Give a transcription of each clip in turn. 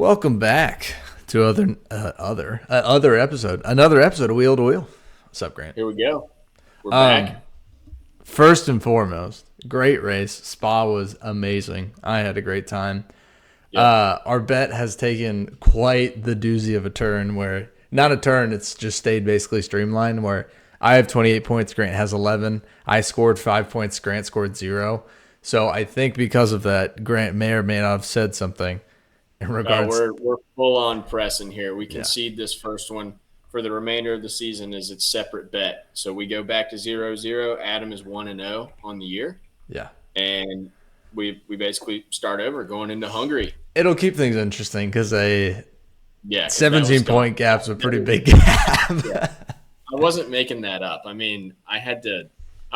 Welcome back to another episode of Wheel to Wheel. What's up, Grant? Here we go. We're Um, back. First and foremost, great race. Spa was amazing. I had a great time. Yep. Our bet has taken quite the doozy of a turn where, not a turn, it's just stayed basically streamlined where I have 28 points, Grant has 11. I scored 5 points, Grant scored 0. So I think because of that, Grant may or may not have said something in regards. We're full on pressing here. We Yeah. concede this first one for the remainder of the season as its separate bet. So we go back to 0-0. Adam is 1-0 on the year, Yeah. and we basically start over going into Hungary. It'll keep things interesting because a Yeah, because that was 17 dumb. point gap's a pretty big gap. Yeah, I wasn't making that up. I mean, I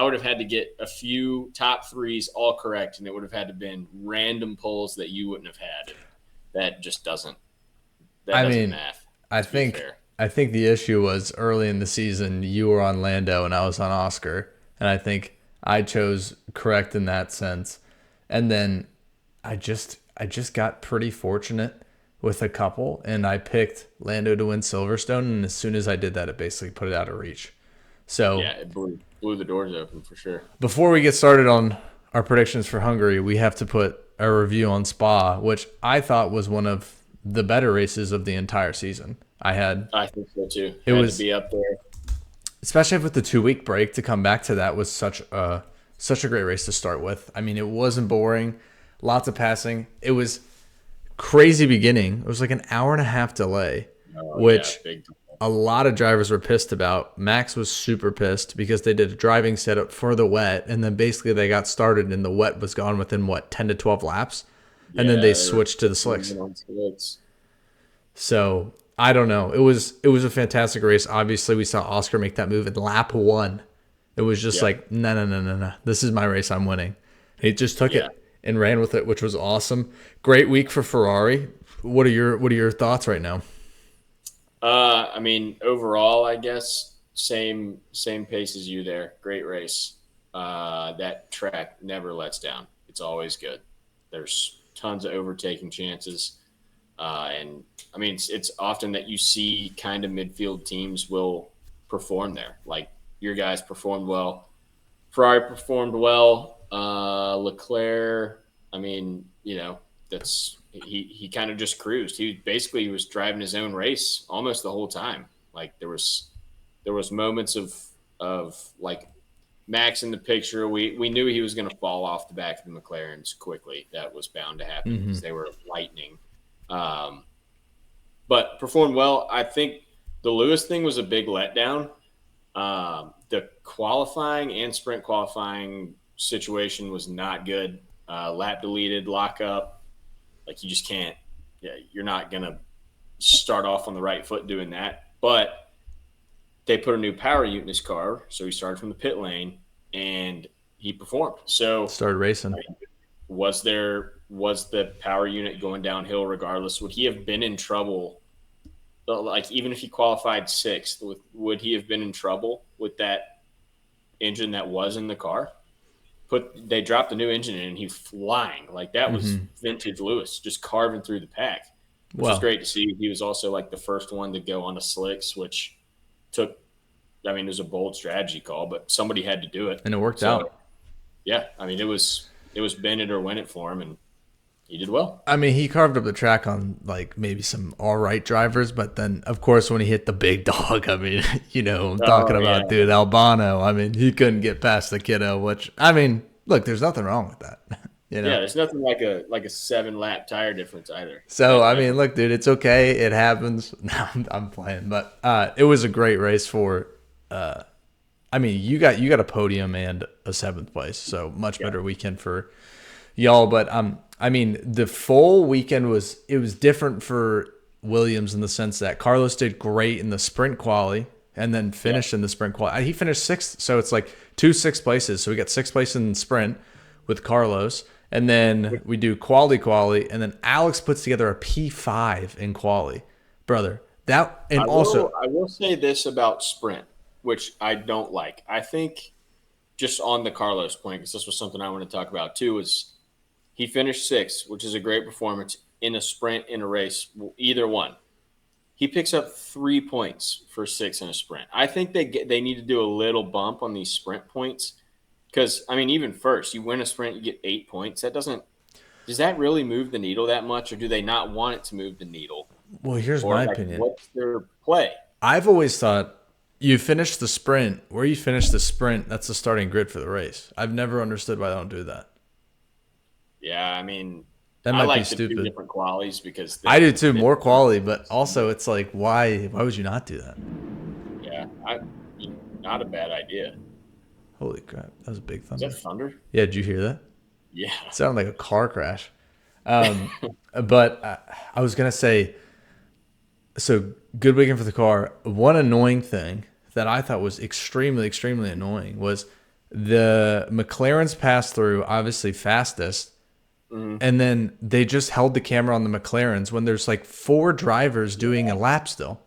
would have had to get a few top threes all correct, and it would have had to been random polls that you wouldn't have had. That just doesn't. That I doesn't mean, math. I To be think fair. I think the issue was early in the season you were on Lando and I was on Oscar, and I think I chose correct in that sense. And then I just got pretty fortunate with a couple, and I picked Lando to win Silverstone, and as soon as I did that, it basically put it out of reach. So Yeah, it blew the doors open for sure. before we get started on our predictions for Hungary, we have to put a review on Spa, which I thought was one of the better races of the entire season. I had I think so too. it Had to was be up there. especially with the 2 week break to come back to that was such a great race to start with. I mean, it wasn't boring, lots of passing. It was crazy beginning. It was like an hour and a half delay, Oh yeah, which big. a lot of drivers were pissed about. Max was super pissed because they did a driving setup for the wet, and then basically they got started, and the wet was gone within 10 to 12 laps, and then they Yeah, they were switched to the slicks. moving on slicks. So I don't know. It was a fantastic race. Obviously, we saw Oscar make that move in lap one. It was just Yep. like no, no, no, no, no. This is my race. I'm winning. He just took Yeah. it and ran with it, which was awesome. Great week for Ferrari. What are your thoughts right now? I mean, overall, I guess same pace as you there. Great race. That track never lets down. It's always good. There's tons of overtaking chances. And I mean, it's often that you see kind of midfield teams will perform there. Like your guys performed well. Ferrari performed well. Leclerc, I mean, that's he kind of just cruised. He was driving his own race almost the whole time. Like there was moments of like Max in the picture. We knew he was going to fall off the back of the McLarens quickly. That was bound to happen Mm-hmm. because they were lightning. Um, but performed well. I think the Lewis thing was a big letdown. The qualifying and sprint qualifying situation was not good. Lap deleted, lock up. Like you just can't. Yeah, you're not gonna start off on the right foot doing that. But they put a new power unit in his car, so he started from the pit lane and he performed. So Started racing. was the power unit going downhill regardless? Would he have been in trouble? Like even if he qualified sixth, would he have been in trouble with that engine that was in the car? They dropped the new engine in and he's flying. Like that was Mm-hmm. vintage Lewis, just carving through the pack, which was Well, great to see. He was also like the first one to go on the slicks, which took I mean, it was a bold strategy call, but somebody had to do it. and it worked So out. yeah, I mean it was bend it or win it for him, and he did well. I mean, he carved up the track on like maybe some all right drivers, but then of course when he hit the big dog, I mean, I'm talking Oh yeah, about dude Albano. I mean, he couldn't get past the kiddo, which I mean, look, there's nothing wrong with that, you yeah. know. There's nothing like a 7 lap tire difference either. So I mean, look, dude, it's okay. It happens. No, I'm playing, but it was a great race for. I mean, you got a podium and a seventh place, so much Yeah, better weekend for y'all. But I mean, the full weekend was different for Williams in the sense that Carlos did great in the sprint quali and then yeah. finished in the sprint quali. He finished sixth, so it's like two sixth places. So we got sixth place in the sprint with Carlos, and then we do quali, and then Alex puts together a P5 in quali, brother. That and I also will I will say this about sprint, which I don't like. I think just on the Carlos point, because this was something I want to talk about too, is he finished sixth, which is a great performance. in a sprint, in a race, either one. He picks up 3 points for 6 in a sprint. I think they need to do a little bump on these sprint points because, I mean, even first, you win a sprint, you get 8 points. Does that really move the needle that much, or do they not want it to move the needle? Well, here's Or my like, opinion. what's their play? I've always thought you finish the sprint, where you finish the sprint, that's the starting grid for the race. I've never understood why they don't do that. Yeah, I mean, That I might be like the 2 stupid. different qualities because I do too, more quality, but also it's like, why would you not do that? Yeah, not a bad idea. Holy crap, that was a big Is thunder. that thunder? Yeah, did you hear that? Yeah. It sounded like a car crash. But I was gonna say, so good weekend for the car. One annoying thing that I thought was extremely, extremely annoying was the McLarens passed through, obviously fastest, and then they just held the camera on the McLarens when there's like 4 drivers doing a lap still.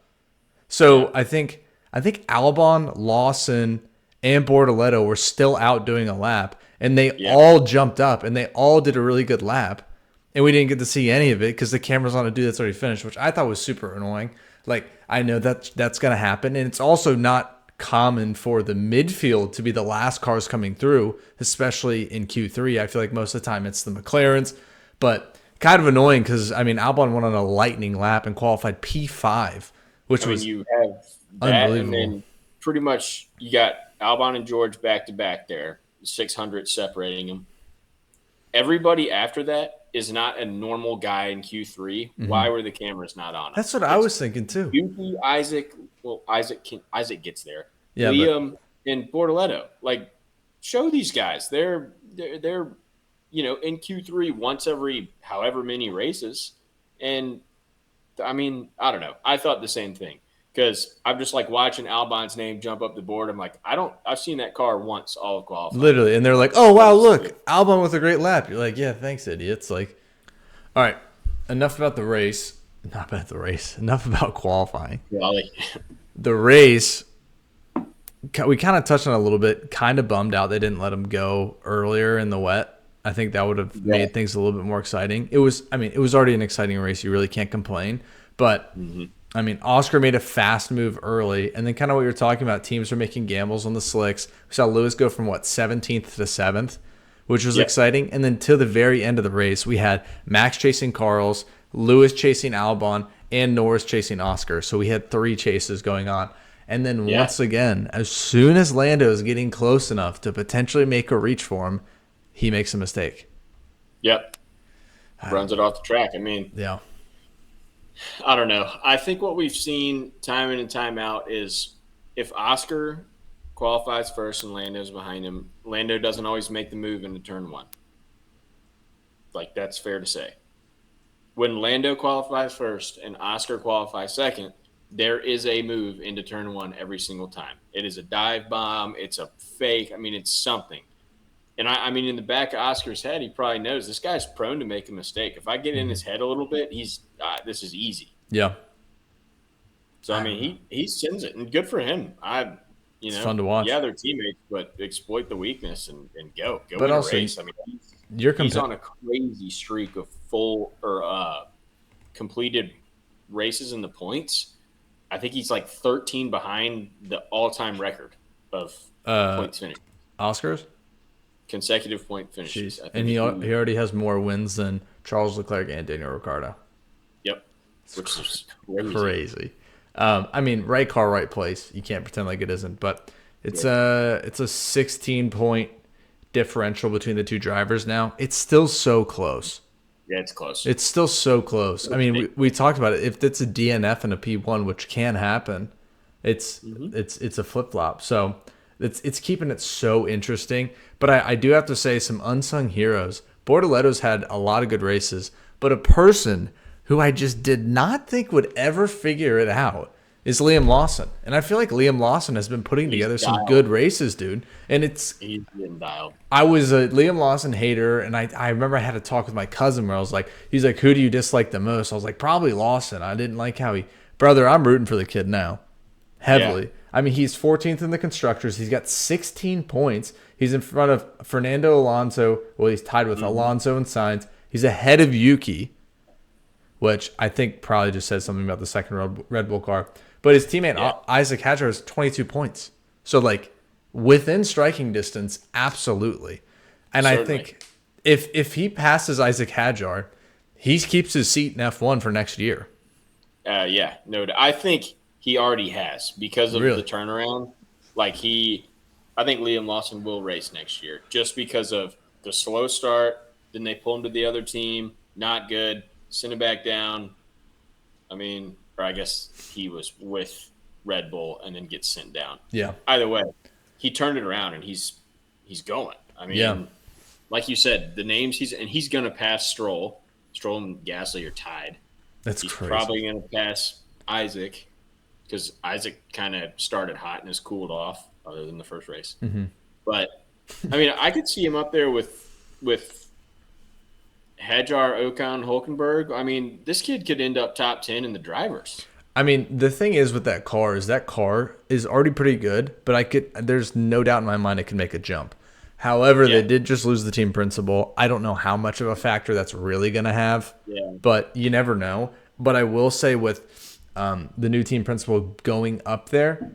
So I think Albon, Lawson, and Bortoleto were still out doing a lap, and they all jumped up and they all did a really good lap, and we didn't get to see any of it because the camera's on a dude that's already finished, which I thought was super annoying. Like, I know that's gonna happen, and it's also not common for the midfield to be the last cars coming through, especially in Q3. I feel like most of the time it's the McLarens, but kind of annoying because I mean Albon went on a lightning lap and qualified P5, which was you have that, unbelievable. and then pretty much you got Albon and George back to back there, 600 separating them. Everybody after that is not a normal guy in Q3. Why were the cameras not on him? That's what I was thinking too. Yuki, Isaac gets there. Yeah, Liam and Bortoleto. Like, show these guys. They're in Q3 once every however many races. And I mean, I don't know. I thought the same thing. Because I'm just like watching Albon's name jump up the board. I'm like, I've seen that car once all of qualifying. literally, and they're like, "Oh wow, look, Albon with a great lap." You're like, "Yeah, thanks, idiots." Like, all right, enough about the race. Not about the race. Enough about qualifying. Golly. The race, we kind of touched on it a little bit. Kind of bummed out they didn't let him go earlier in the wet. I think that would have made things a little bit more exciting. It was already an exciting race. You really can't complain. But I mean, Oscar made a fast move early, and then kind of what you're talking about, teams are making gambles on the slicks. We saw Lewis go from 17th to 7th, which was exciting. And then to the very end of the race, we had Max chasing Carlos, Lewis chasing Albon, and Norris chasing Oscar. So we had 3 chases going on. And then once again, as soon as Lando is getting close enough to potentially make a reach for him, he makes a mistake. Yep. Runs it off the track. I mean, Yeah. I don't know. I think what we've seen time in and time out is if Oscar qualifies first and Lando's behind him, Lando doesn't always make the move into turn 1. Like, that's fair to say. When Lando qualifies first and Oscar qualifies second, there is a move into turn 1 every single time. It is a dive bomb. It's a fake. I mean, it's something. And I mean, in the back of Oscar's head, he probably knows this guy's prone to make a mistake. If I get in his head a little bit, this is easy. Yeah. So, I mean, he sends it, and good for him. It's fun to watch. Yeah, they're teammates, but exploit the weakness and go But in a also, race. I mean, You're he's on a crazy streak of completed races in the points. I think he's like 13 behind the all-time record of points finished. Oscars? Consecutive point finishes. Jeez. And he already has more wins than Charles Leclerc and Daniel Ricciardo. Yep. Which is Crazy. I mean, right car, right place. You can't pretend like it isn't. But it's a 16-point differential between the 2 drivers now. It's still so close. Yeah, it's close. It's still so close. I mean, we talked about it. If it's a DNF and a P1, which can happen, it's a flip-flop. So it's keeping it so interesting. But I do have to say, some unsung heroes. Bortoleto's had a lot of good races, but a person who I just did not think would ever figure it out is Liam Lawson. And I feel like Liam Lawson has been putting together some good races, dude. And he's getting dialed. I was a Liam Lawson hater, and I remember I had a talk with my cousin where I was like, he's like, who do you dislike the most? I was like, probably Lawson. I didn't like how brother, I'm rooting for the kid now. Heavily. Yeah. I mean, he's 14th in the Constructors. He's got 16 points. He's in front of Fernando Alonso. Well, he's tied with Alonso and Sainz. He's ahead of Yuki. which I think probably just says something about the second Red Bull car. But his teammate Isaac Hadjar is 22 points. So like within striking distance, absolutely. And Certainly. I think if he passes Isaac Hadjar, he keeps his seat in F1 for next year. Yeah, no, I think he already has because of Really? the turnaround. Like I think Liam Lawson will race next year just because of the slow start. Then they pull him to the other team, not good, send him back down. I mean, or I guess he was with Red Bull and then gets sent down. Yeah. Either way, he turned it around and he's going. I mean, like you said, the names he's going to pass Stroll. Stroll and Gasly are tied. That's he's crazy. Probably going to pass Isaac because Isaac kind of started hot and has cooled off, other than the first race. Mm-hmm. But I mean, I could see him up there with Hadjar, Ocon, Hulkenberg. I mean, this kid could end up top 10 in the drivers. I mean, the thing is with that car is already pretty good, but there's no doubt in my mind it can make a jump. However, they did just lose the team principal. I don't know how much of a factor that's really going to have, but you never know. But I will say with the new team principal going up there,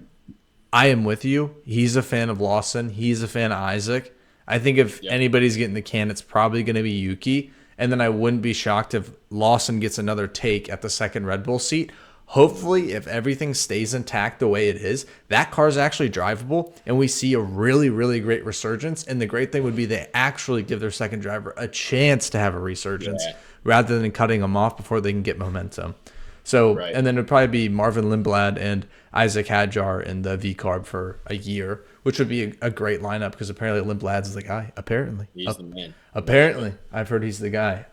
I am with you. He's a fan of Lawson. He's a fan of Isaac. I think if anybody's getting the can, it's probably going to be Yuki. And then I wouldn't be shocked if Lawson gets another take at the second Red Bull seat. Hopefully, if everything stays intact the way it is, that car is actually drivable, and we see a really, really great resurgence. And the great thing would be they actually give their second driver a chance to have a resurgence rather than cutting them off before they can get momentum. So, and then it would probably be Marvin Lindblad and Isaac Hadjar in the V-Carb for a year, which would be a great lineup because apparently Lindblad's the guy. Apparently. He's the man. Apparently. I've heard he's the guy.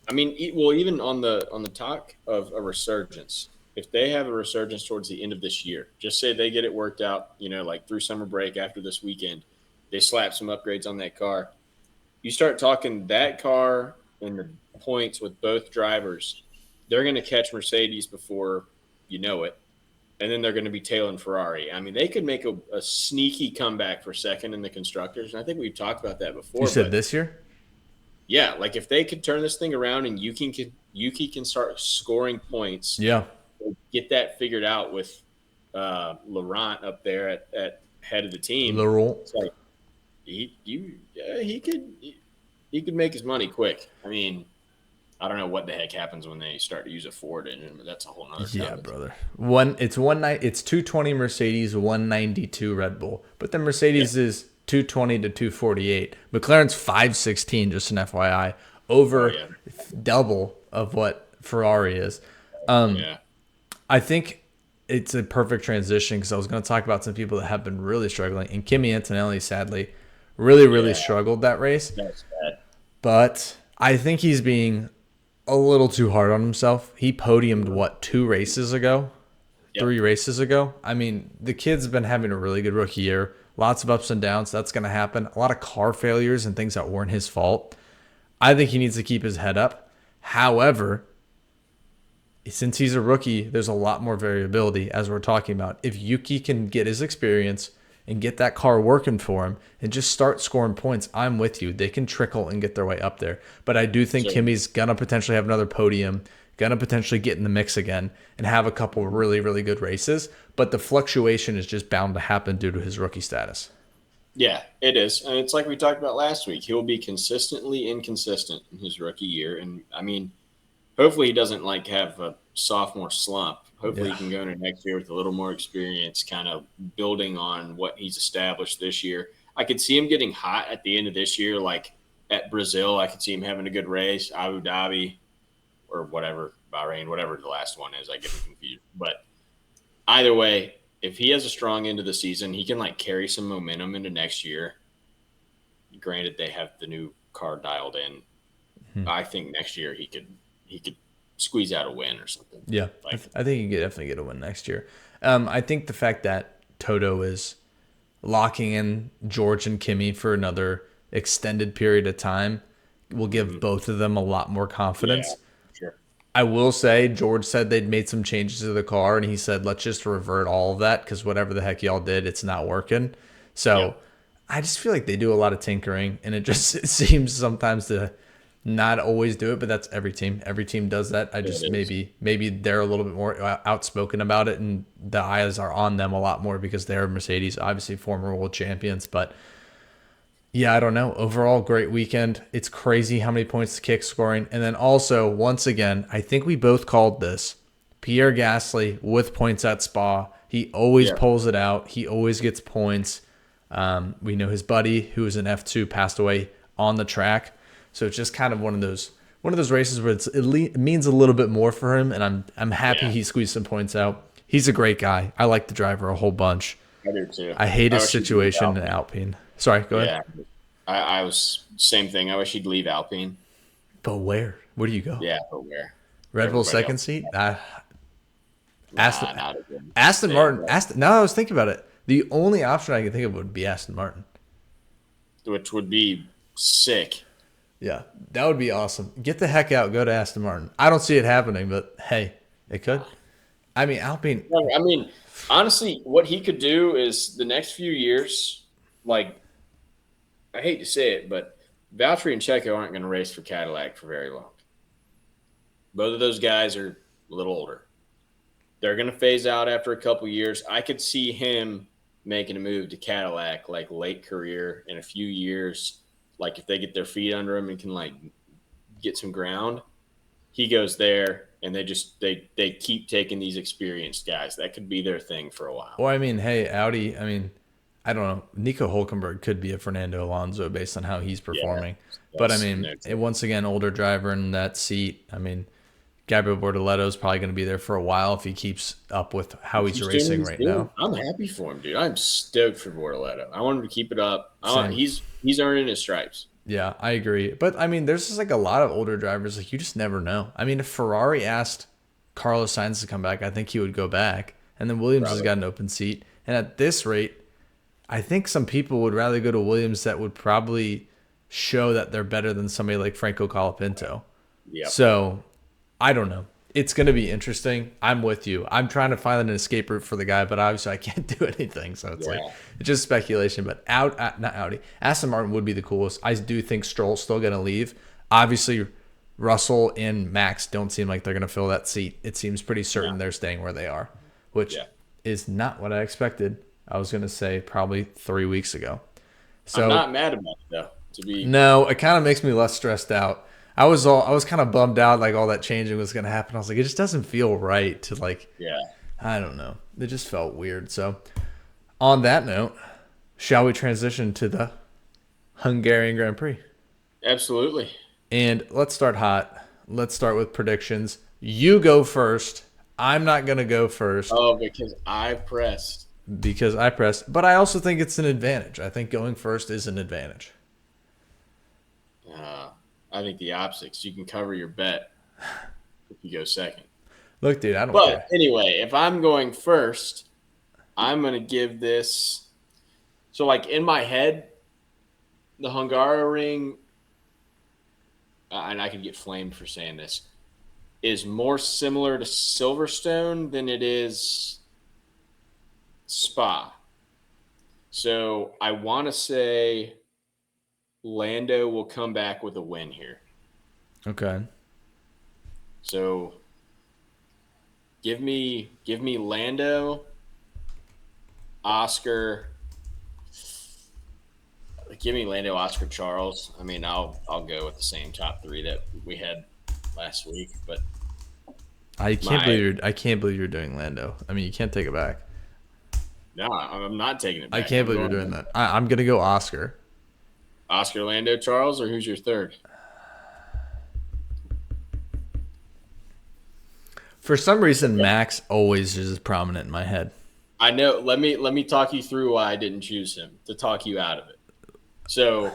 I mean, well, even on the talk of a resurgence, if they have a resurgence towards the end of this year, just say they get it worked out, like through summer break after this weekend, they slap some upgrades on that car. You start talking that car and the points with both drivers, they're going to catch Mercedes before you know it, and then they're going to be tailing Ferrari. I mean, they could make a sneaky comeback for second in the constructors, and I think we've talked about that before. You said this year? Yeah, like if they could turn this thing around and Yuki can start scoring points. Yeah, get that figured out with Laurent up there at head of the team. Laurent, it's like he could make his money quick. I mean, I don't know what the heck happens when they start to use a Ford engine, but that's a whole nother topic. Yeah, brother. It's 220 Mercedes, 192 Red Bull, but the Mercedes is 220 to 248. McLaren's 516, just an FYI, over double of what Ferrari is. I think it's a perfect transition because I was going to talk about some people that have been really struggling, and Kimi Antonelli, sadly, really struggled that race. That's bad. But I think he's being a little too hard on himself. He podiumed, 3 races ago? I mean, the kid's been having a really good rookie year. Lots of ups and downs. That's going to happen. A lot of car failures and things that weren't his fault. I think he needs to keep his head up. However, since he's a rookie, there's a lot more variability, as we're talking about. If Yuki can get his experience and get that car working for him and just start scoring points, I'm with you. They can trickle and get their way up there. But I do think Kimi's going to potentially have another podium, going to potentially get in the mix again and have a couple really, really good races. But the fluctuation is just bound to happen due to his rookie status. Yeah, it is. And it's like we talked about last week. He'll be consistently inconsistent in his rookie year. And, I mean, hopefully he doesn't, have a sophomore slump. Hopefully he can go into next year with a little more experience, kind of building on what he's established this year. I could see him getting hot at the end of this year, like at Brazil. I could see him having a good race, Abu Dhabi, or whatever, Bahrain, whatever the last one is. I get confused. But either way, if he has a strong end of the season, he can carry some momentum into next year. Granted, they have the new car dialed in. I think next year he could squeeze out a win or something. Yeah, I think he could definitely get a win next year. I think the fact that Toto is locking in George and Kimi for another extended period of time will give both of them a lot more confidence. Yeah. Sure. I will say George said they'd made some changes to the car, and he said, let's just revert all of that because whatever the heck y'all did, it's not working. So I just feel like they do a lot of tinkering, and it seems sometimes to not always do it, but that's every team. Every team does that. I Yeah, just it is. maybe they're a little bit more outspoken about it, and the eyes are on them a lot more because they're Mercedes, obviously former world champions. But yeah, I don't know. Overall, great weekend. It's crazy how many points the kick scoring, and then also once again, I think we both called this. Pierre Gasly with points at Spa. He always Yeah. pulls it out. He always gets points. We know his buddy, who was in F2, passed away on the track. So it's just kind of one of those races where it means a little bit more for him, and I'm happy Yeah. he squeezed some points out. He's a great guy. I like the driver a whole bunch. I do too. I hate I his wish he'd leave situation in Alpine. Alpine. Sorry, go ahead. Yeah. I was same thing. I wish he'd leave Alpine. But where? Where do you go? Yeah, but where? Red Bull Everybody second else. seat? Nah, Aston not again. Aston Stay Martin. away. Aston. Now I was thinking about it. The only option I can think of would be Aston Martin. Which would be sick. Yeah, that would be awesome. Get the heck out. Go to Aston Martin. I don't see it happening, but hey, it could. I mean, Alpine. I mean, honestly, what he could do is the next few years, like, I hate to say it, but Valtteri and Checo aren't going to race for Cadillac for very long. Both of those guys are a little older. They're going to phase out after a couple years. I could see him making a move to Cadillac, like late career in a few years. Like if they get their feet under him and can like get some ground, he goes there and they keep taking these experienced guys. That could be their thing for a while. Or I mean, hey, Audi. I mean, I don't know. Nico Hulkenberg could be a Fernando Alonso based on how he's Yeah, performing. But I that's mean, no joke. once again, older driver in that seat. I mean, Gabriel Bortoleto is probably going to be there for a while if he keeps up with how he's Keeps doing what racing he's right doing. now. I'm happy for him, dude. I'm stoked for Bortoleto. I want him to keep it up. Same. He's earning his stripes. Yeah, I agree. But I mean, there's just like a lot of older drivers. Like you just never know. I mean, if Ferrari asked Carlos Sainz to come back, I think he would go back. And then Williams has Probably. got an open seat. And at this rate, I think some people would rather go to Williams that would probably show that they're better than somebody like Franco Colapinto. Yeah. So I don't know. It's going to be interesting. I'm with you. I'm trying to find an escape route for the guy, but obviously I can't do anything. So it's like Yeah. it's just speculation. But not Audi. Aston Martin would be the coolest. I do think Stroll's still going to leave. Obviously, Russell and Max don't seem like they're going to fill that seat. It seems pretty certain Yeah. they're staying where they are, which Yeah. is not what I expected. I was going to say probably 3 weeks ago. I'm So not mad about it though. To be no, it kind of makes me less stressed out. I was kind of bummed out like all that changing was going to happen. I was like, it just doesn't feel right to like, yeah. I don't know. It just felt weird. So on that note, shall we transition to the Hungarian Grand Prix? Absolutely. And let's start hot. Let's start with predictions. You go first. I'm not going to go first Oh, because I pressed. because I pressed, but I also think it's an advantage. I think going first is an advantage. I think the opposite. 'Cause you can cover your bet if you go second. Look, dude, I don't But care. anyway, if I'm going first, I'm going to give this. So, like in my head, the Hungaroring, and I could get flamed for saying this, is more similar to Silverstone than it is Spa. So I want to say Lando will come back with a win here. Okay. So give me Lando, Oscar. Give me Lando, Oscar, Charles. I mean, I'll go with the same top three that we had last week, but I can't my believe you're doing Lando. I mean, you can't take it back. no, I'm not taking it back. I can't believe you're doing that. I'm gonna go Oscar. Oscar, Lando, Charles, or who's your third? For some reason, Max always is prominent in my head. I know. Let me talk you through why I didn't choose him to talk you out of it. So,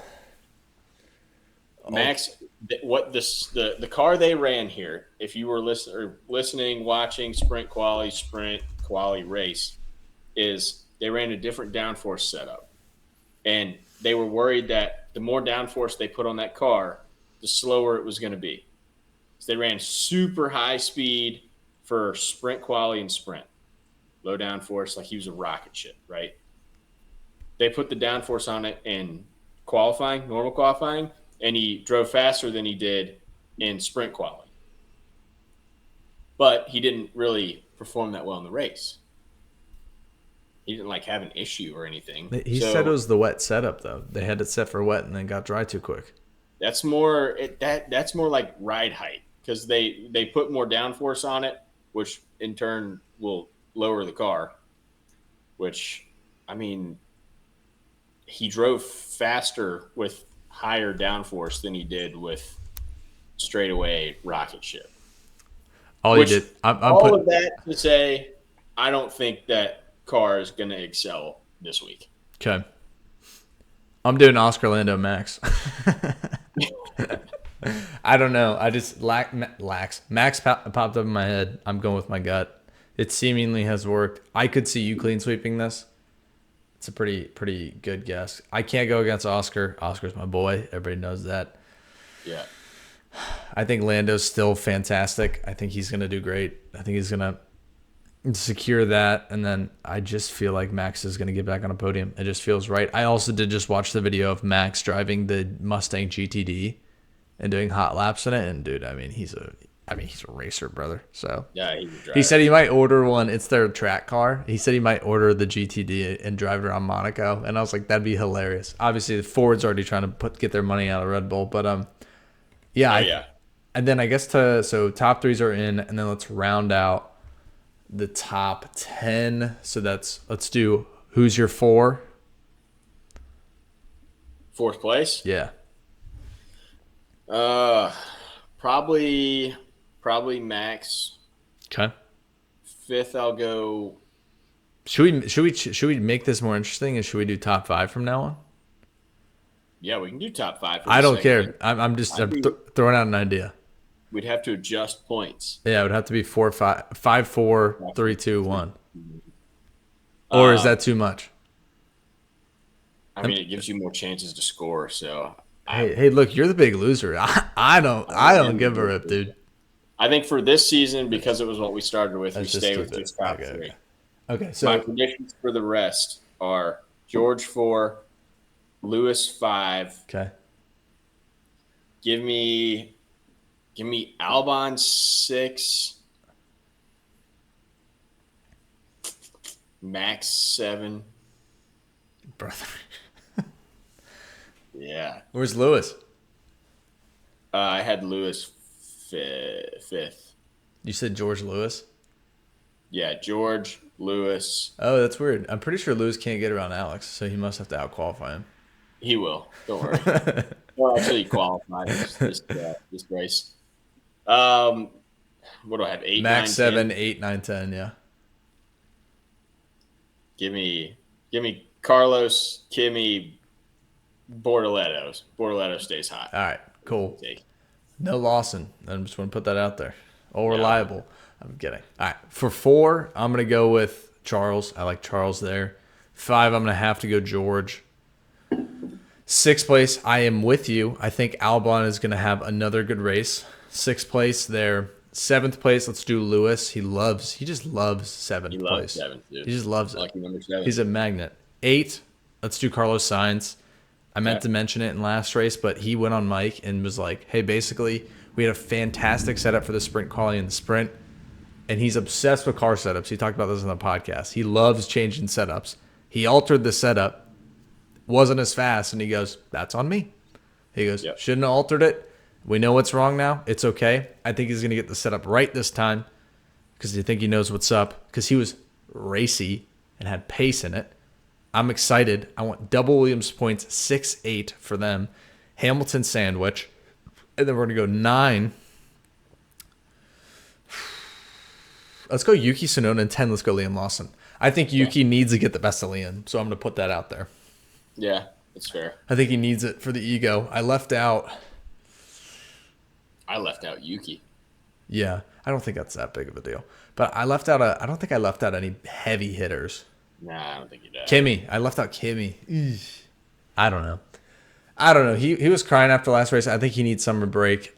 Max, what the car they ran here? If you were listening, watching sprint quali race, is they ran a different downforce setup, and they were worried that the more downforce they put on that car, the slower it was going to be. So they ran super high speed for sprint quali and sprint, low downforce, like he was a rocket ship, right? They put the downforce on it in qualifying, normal qualifying. and he drove faster than he did in sprint quality. But he didn't really perform that well in the race. He didn't like have an issue or anything. He said it was the wet setup though. They had it set for wet and then got dry too quick. That's more that's more like ride height because they put more downforce on it, which in turn will lower the car. Which, I mean, he drove faster with higher downforce than he did with straightaway rocket ship. All Which, he did, all of that to say, I don't think that car is going to excel this week. Okay. I'm doing Oscar Lando Max. I don't know. I just Max popped up in my head. I'm going with my gut. It seemingly has worked. I could see you clean sweeping this. It's a pretty good guess. I can't go against Oscar. Oscar's my boy. Everybody knows that. Yeah. I think Lando's still fantastic. I think he's going to do great. I think he's going to secure that, and then I just feel like Max is going to get back on a podium. It just feels right. I also did just watch the video of Max driving the Mustang GTD and doing hot laps in it, and dude, he's a racer, brother. So yeah, he said he might order one. It's their track car. He said he might order the GTD and drive it around Monaco, and I was like, that'd be hilarious. Obviously, the Ford's already trying to get their money out of Red Bull, but yeah. And then I guess so top threes are in, and then let's round out the top 10. So let's do who's your 4? Fourth place? Yeah. Probably Max. Okay. Fifth, I'll go. Should we make this more interesting, and should we do top 5 from now on? Yeah, we can do top 5. I don't care. I'm just throwing out an idea. We'd have to adjust points. Yeah, it would have to be 4, 5, 4, 3, 2, 1. Or is that too much? I mean, it gives you more chances to score. So, hey, look, you're the big loser. I don't give a rip, dude. I think for this season, because it was what we started with, we stay with just top 3. Okay, so my predictions for the rest are George 4, Lewis 5. Okay. Give me Albon 6, Max 7. Brother. Yeah. Where's Lewis? I had Lewis 5th. You said George Lewis? Yeah, George, Lewis. Oh, that's weird. I'm pretty sure Lewis can't get around Alex, so he must have to out-qualify him. He will. Don't worry. Well, actually, he qualified this race. What do I have? 8, Max 9, 7, 10? 8, 9, 10, yeah. Give me Carlos, Kimi, Bortoletto. Bortoletto stays hot. All right, cool. No Lawson. I'm just going to put that out there. All reliable. I'm kidding. All right, for 4, I'm going to go with Charles. I like Charles there. 5, I'm going to have to go George. 6th place, I am with you. I think Albon is going to have another good race. 6th place there. 7th place, let's do Lewis. He just loves 7th place. 7th, dude. He just loves it. Lucky number 7. He's a magnet. 8, let's do Carlos Sainz. I meant to mention it in last race, but he went on mic and was like, hey, basically, we had a fantastic setup for the sprint quality and the sprint, and he's obsessed with car setups. He talked about this on the podcast. He loves changing setups. He altered the setup, wasn't as fast, and he goes, that's on me. He goes, shouldn't have altered it. We know what's wrong now. It's okay. I think he's going to get the setup right this time because I think he knows what's up because he was racy and had pace in it. I'm excited. I want double Williams points, 6-8 for them. Hamilton sandwich. And then we're going to go 9. Let's go Yuki Tsunoda, and 10, let's go Liam Lawson. I think Yuki needs to get the best of Liam, so I'm going to put that out there. Yeah, that's fair. I think he needs it for the ego. I left out Yuki. Yeah, I don't think that's that big of a deal. But I don't think I left out any heavy hitters. Nah, I don't think you did. Kimi. I left out Kimi. Eesh. I don't know. He was crying after last race. I think he needs summer break.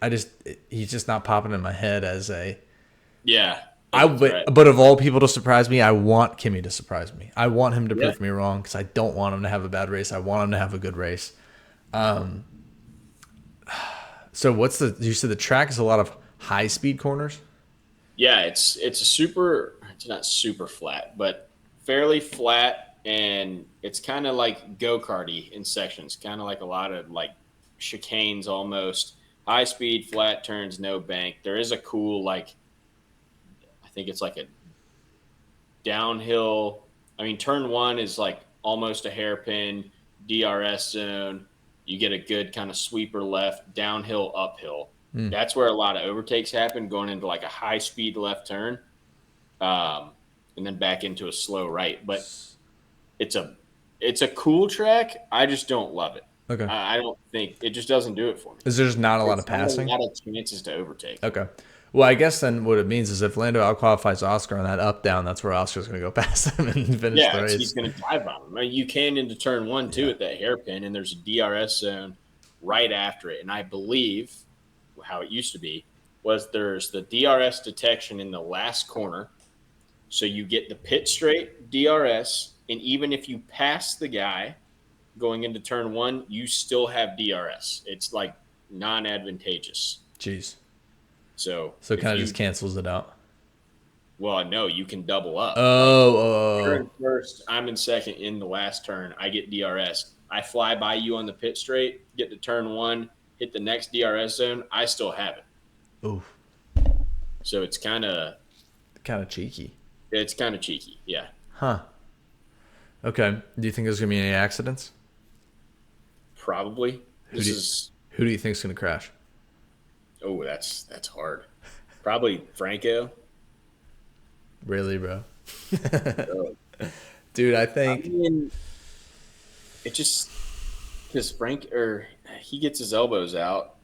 He's just not popping in my head as a. Yeah. But of all people to surprise me, I want Kimi to surprise me. I want him to prove me wrong because I don't want him to have a bad race. I want him to have a good race. So you said the track is a lot of high speed corners? Yeah, it's not super flat, but fairly flat, and it's kind of like go-karty in sections, kind of like a lot of like chicanes almost. High speed, flat turns, no bank. There is a cool like I think it's like a downhill. I mean, turn one is like almost a hairpin DRS zone. You get a good kind of sweeper left, downhill, uphill. Hmm. That's where a lot of overtakes happen, going into like a high speed left turn, um, and then back into a slow right. But it's a it's a cool track. I just don't love it. Okay. I don't think it just doesn't do it for me. Is there just not a lot It's of not a passing? lot of chances to overtake. Okay. Well, I guess then what it means is if Lando outqualifies Oscar on that up down, that's where Oscar's going to go past him and finish the Yeah, he's race. going to dive on him. I mean, you can into turn one too Yeah. at that hairpin, and there's a DRS zone right after it. And I believe how it used to be was there's the DRS detection in the last corner, so you get the pit straight DRS, and even if you pass the guy going into turn one, you still have DRS. It's like non-advantageous. Jeez. So So it if kind of you, just cancels it out. well, no, you can double Oh, up. Like you're oh, in first, I'm in second in the last turn. I get DRS. I fly by you on the pit straight, get to turn one, hit the next DRS zone. I still have it. oh. Ooh, So kind of cheeky. it's kind of cheeky. Yeah, Huh. Okay. Do you think there's going to be any accidents? probably. Who This do you, is who do you think's going to crash? that's hard. Probably Franco. Really, bro? Uh, Dude, I I think mean, it just because Frank or he gets his elbows out.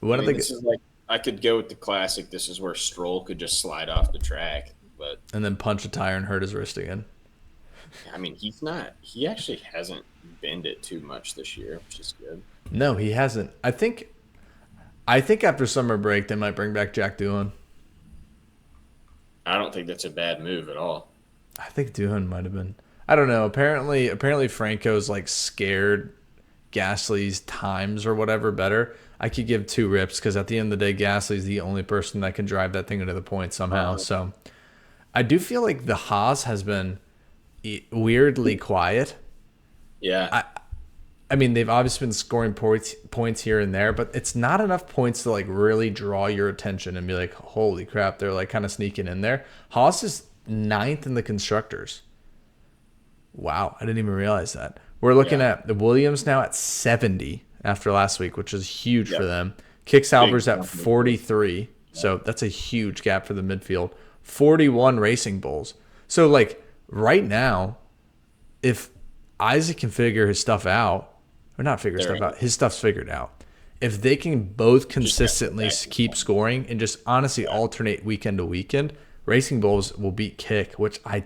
I one of mean, the this is like I could go with the classic. This is where Stroll could just slide off the track, but and then punch a tire and hurt his wrist again. I mean, he's not. He actually hasn't bend it too much this year, which is good. No, he hasn't. I think after summer break they might bring back Jack Doohan. I don't think that's a bad move at all. I think Doohan might have been. I don't know. Apparently Franco's like scared Gasly's times or whatever better. I could give two rips because at the end of the day, Gasly's the only person that can drive that thing into the point somehow. Uh, So I do feel like the Haas has been weirdly quiet. yeah, I mean, they've obviously been scoring points here and there, but it's not enough points to like really draw your attention and be like, holy crap, they're like kind of sneaking in there. Haas is ninth in the constructors. Wow, I didn't even realize that. We're looking yeah, at the Williams now at 70 after last week, which is huge for yep. them. Kick Big Sauber's at jump in the field. 43, so that's a huge gap for the midfield. 41 Racing Bulls. So like right now, if Isaac can figure his stuff out, or not figure They're stuff in. out, his stuff's figured out. If they can both Just have to go consistently back to keep one. scoring and just honestly Yeah. alternate weekend to weekend, Racing Bulls will beat Kick, which I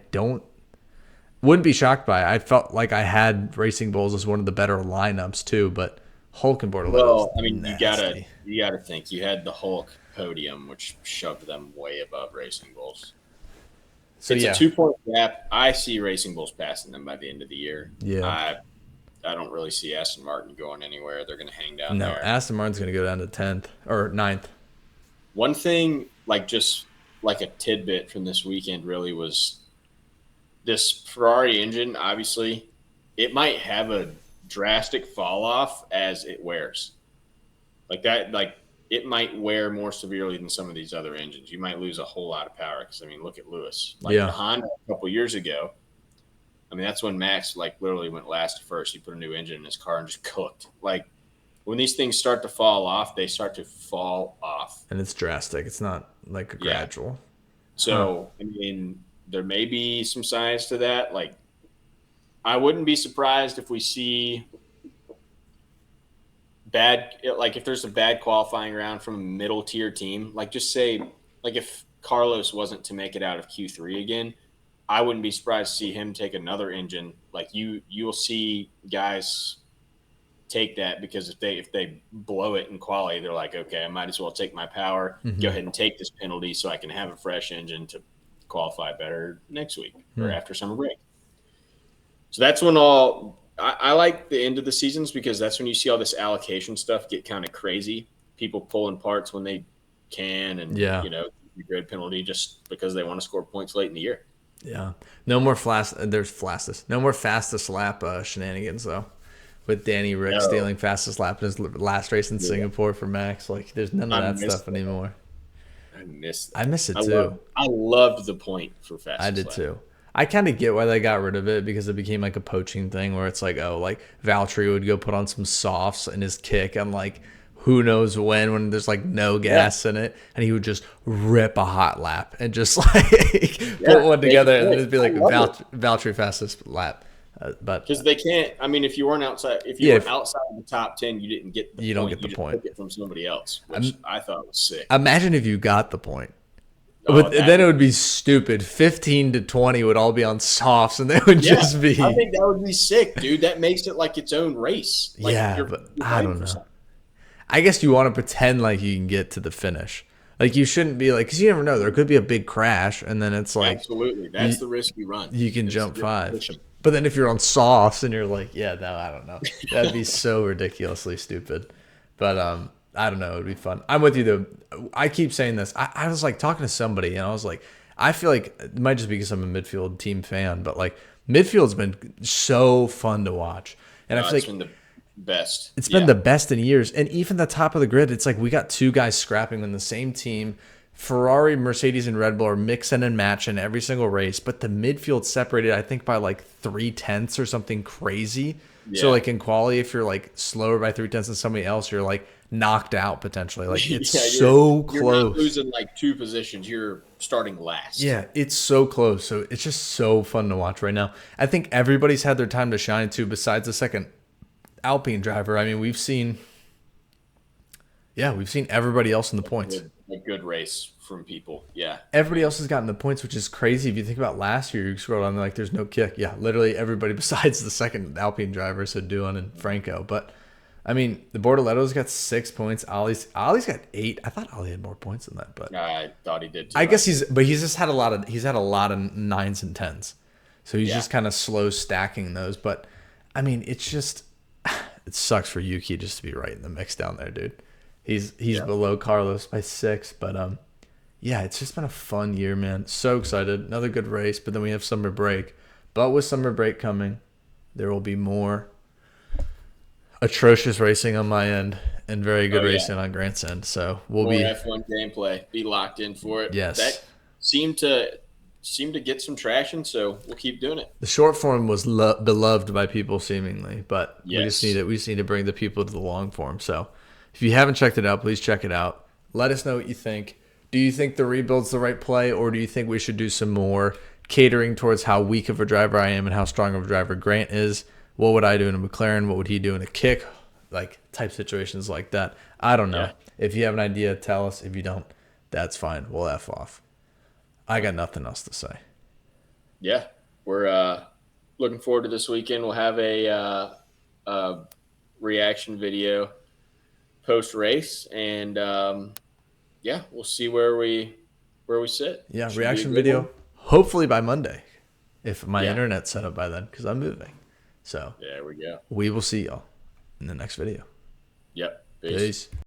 wouldn't be shocked by. I felt like I had Racing Bulls as one of the better lineups too, but Hulk and Bortoleto is Well, I mean, nasty. you gotta think you had the Hulk podium, which shoved them way above Racing Bulls. So It's a yeah, 2 point gap. I see Racing Bulls passing them by the end of the year. yeah. I don't really see Aston Martin going anywhere. They're going to hang down No, there. Aston Martin's gonna go down to 10th or ninth. One thing, like just like a tidbit from this weekend, really was this Ferrari engine. Obviously, it might have a drastic fall off as it wears. Like that, like it might wear more severely than some of these other engines. You might lose a whole lot of power because I mean, look at Lewis. Like the Yeah, Honda a couple years ago. I mean, that's when Max like literally went last to first. He put a new engine in his car and just cooked. Like when these things start to fall off, they start to fall off. and it's drastic. It's not like a Yeah. gradual. Huh. So I mean, there may be some science to that. Like I wouldn't be surprised if we see bad, like if there's a bad qualifying round from a middle tier team. Like just say, like if Carlos wasn't to make it out of Q3 again, I wouldn't be surprised to see him take another engine. Like you'll see guys take that because if they blow it in quality, they're like, okay, I might as well take my power, go Hmm. ahead and take this penalty so I can have a fresh engine to qualify better next week or after summer break. So that's when I like the end of the seasons because that's when you see all this allocation stuff get kind of crazy. people pulling parts when they can, and Yeah. the grid penalty just because they want to score points late in the year. Yeah. No more No more fastest lap shenanigans though. With Danny Rick No, stealing fastest lap in his last race in yeah, Singapore for Max. Like, there's none of I that miss stuff that. anymore. I miss I that. miss it too. I loved the point for I fastest did lap. too. I kind of get why they got rid of it because it became like a poaching thing where it's like, oh, like Valtteri would go put on some softs in his kick and like who knows when there's like no Yeah, gas in it, and he would just rip a hot lap and just like put yeah, one make together it and quick. it'd be I like love it. Valtteri fastest lap. But Because they can't. I mean, if you weren't outside, if you yeah, were outside of the top 10, you didn't get the you don't point. get You the just point. took it from somebody else, which I'm, I thought was sick. Imagine if you got the point. Oh, But that then it would would be stupid. 15 to 20 would all be on softs, and they would Yeah, just I be. think that would be sick, dude. That makes it like its own race. Like Yeah, you're but you're I fighting don't for know. something. I guess you want to pretend like you can get to the finish. Like you shouldn't be like, because you never know. There could be a big crash, and then it's like Absolutely, that's you, the risk you run. you can Is jump you're 5. pushing. But then if you're on softs and you're like, yeah, no, I don't know. That'd be so ridiculously stupid. But I don't know. It'd be fun. I'm with you though. I keep saying this. I was like talking to somebody, and I was like, I feel like it might just be because I'm a midfield team fan, but like midfield's been so fun to watch, and I feel It's like been the best. it's been Yeah, the best in years. And even the top of the grid, it's like we got two guys scrapping in the same team. Ferrari, Mercedes, and Red Bull are mixing and matching every single race, but the midfield separated, I think, by like 3/10 or something crazy. So, yeah, like in quali, if you're like slower by 3/10 than somebody else, you're like knocked out potentially. Like it's yeah. so You're not close. losing like 2 positions. You're starting last. Yeah, it's so close. So it's just so fun to watch right now. I think everybody's had their time to shine too, besides the second Alpine driver. I mean, we've seen everybody else in the points. A good race from people. Yeah, Everybody else has gotten the points, which is crazy. If you think about last year, you scroll down, like there's no kick. Yeah, literally everybody besides the second Alpine driver, so Duan and Franco. But I mean, the Bortoletto's got 6 points. Ollie's got 8. I thought Ollie had more points than that, but I thought he did too. I guess he's just had a lot of 9s and 10s, so he's just kind of slow stacking those. But I mean, it's just it sucks for Yuki just to be right in the mix down there, dude. He's below Carlos by 6, but yeah, it's just been a fun year, man. So excited. Another good race, but then we have summer break. But with summer break coming, there will be more atrocious racing on my end and very good racing on Grant's end. So we'll More be F1 gameplay. Be locked in for it. yes. That seemed to get some traction, so we'll keep doing it. The short form was beloved by people seemingly, but Yes. we just need to bring the people to the long form. So if you haven't checked it out, please check it out. Let us know what you think. Do you think the rebuild's the right play, or do you think we should do some more catering towards how weak of a driver I am and how strong of a driver Grant is? What would I do in a McLaren? What would he do in a kick? Like type situations like that. I don't know. Yeah. If you have an idea, tell us. If you don't, that's fine. We'll F off. I got nothing else to say. Yeah, we're looking forward to this weekend. We'll have a reaction video post race, and yeah, we'll see where we sit. Yeah, Should be a reaction good video. one. Hopefully by Monday, if my Yeah. internet's set up by then, because I'm moving. So There we go. we will see y'all in the next video. Yep. Peace. Peace.